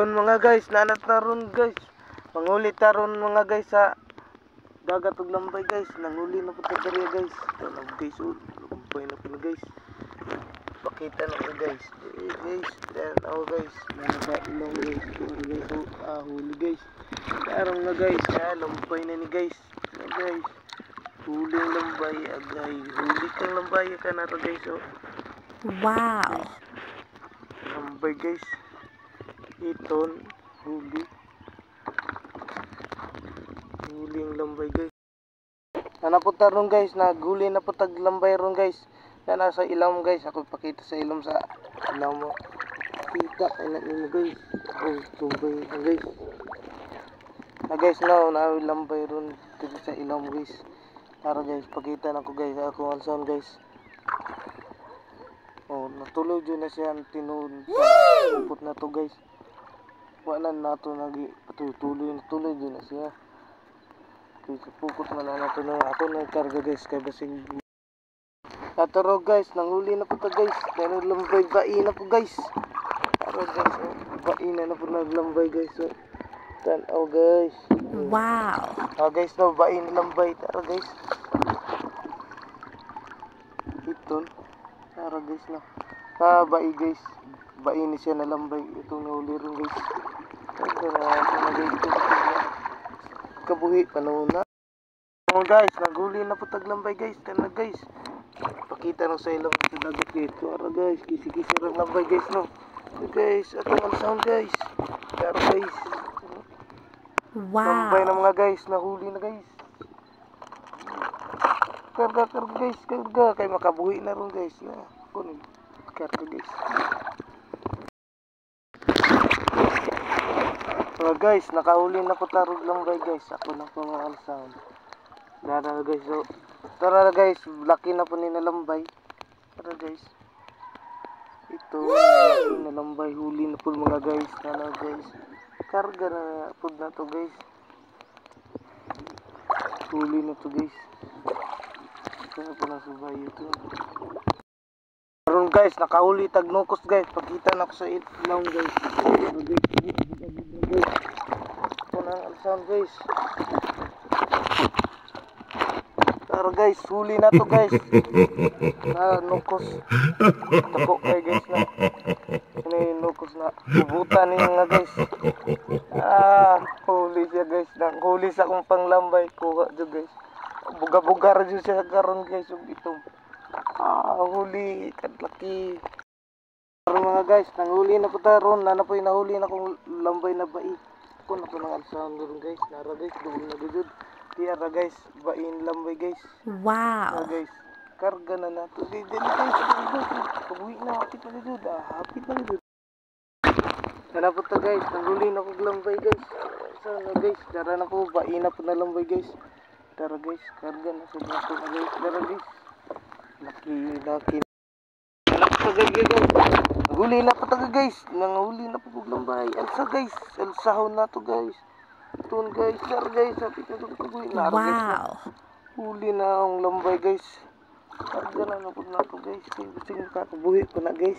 Mga guys, nanat na ron guys. Mangulit na ron mga guys sa dagat ug lambay guys. Nanguli na po tayo guys. Tanong guys, lambay na po guys. Pakita na po guys. Guys, tanaw guys. Nakailang guys. Huli guys. Karang na guys. Lambay na ni guys. Guys. Huli ang lambay. Agay. Huli kang lambay ka na ro guys. Wow. Lambay guys. Iton, huli ang lambay guys. Napunta ron guys, naghuli na po tag lambay ron guys. Na nasa ilam guys, ako pakita sa ilam sa ilam mo. Kita na nimo guys. Oh, lambay na guys. Na guys, na lambay ron dito sa ilam guys. Tara guys, pakita na ko guys ako ang sound guys. Oh, natuloy dyan na siya tinuod sa upot na to guys. Wala na ito tuloy din na siya. Kaya pukot na nato na ako nagkarga guys. Kaya basing nataro guys, nanghuli na po ito guys. Kaya naglambay, bai na po guys. Taro guys, bai na po naglambay guys. So, tanaw guys. Wow. Guys, bai na lambay. Taro guys. Iton. Taro guys na. Bai guys. Bai ni siya na lambay. Itong nahuli rin guys. Kabuhi panahon na. Oh guys, naghuli na po taglambay guys. Tana guys. Pakita no sa ilang sa dagat guys. Tara guys, kisi-kisi rin lambay guys no. So guys, ato ang sound guys. Tara guys. Wow. Lambay na mga guys, nahuli na guys. Karga guys, karga. Kay makabuhi na rin guys. Kunin, karga guys. So guys, nakahuli na po tarog lambay guys. Ako na po mga sound. Tara guys, so tara guys, laki na po ni lambay. Tara guys. Ito, laki na lambay, huli na po mga guys. Tara guys. Karga na po na to guys. Huli na to guys. Kaya po na subay ito. Karon guys, nakahuli tagnukos guys. Pagkita na ko sa ilaw guys. Ito na ang sound guys. Tara guys, huli na to guys. Nukos. Tako kay guys na. Ini nukos na. Bubutan niya nga guys. Huli siya guys. Huli sa akong panglambay. Kuha dyan guys. Buga-buga rin siya karon guys. Ito. Huli. Kadlaki. Pero mga guys, nanghuli na po taron. Nana po yung nahuli na kong lambay na bai. Ako na po nang alsahan doon guys. Nara guys, doon na gudod. Tiyara guys, bain lambay guys. Wow. Guys, karga na nato. Dili guys, kabuhi na. Hapit na gudod. Hapit na gudod. Nana po ta guys, nanghuli na kong lambay guys. Sana guys, tara na po. Bain na po na lambay guys. Tara guys, karga na sa nato na guys. Tara guys. Laki. Nanghuli na po taga guys. Nanghuli na po kong lambay. Alsa guys. Alsahon na to guys. Ito guys. Tara guys. Hapit na ito kabuhi. Wow. Huli na ang lambay guys. Karga na po na to guys. Kasi makakabuhi ko na guys.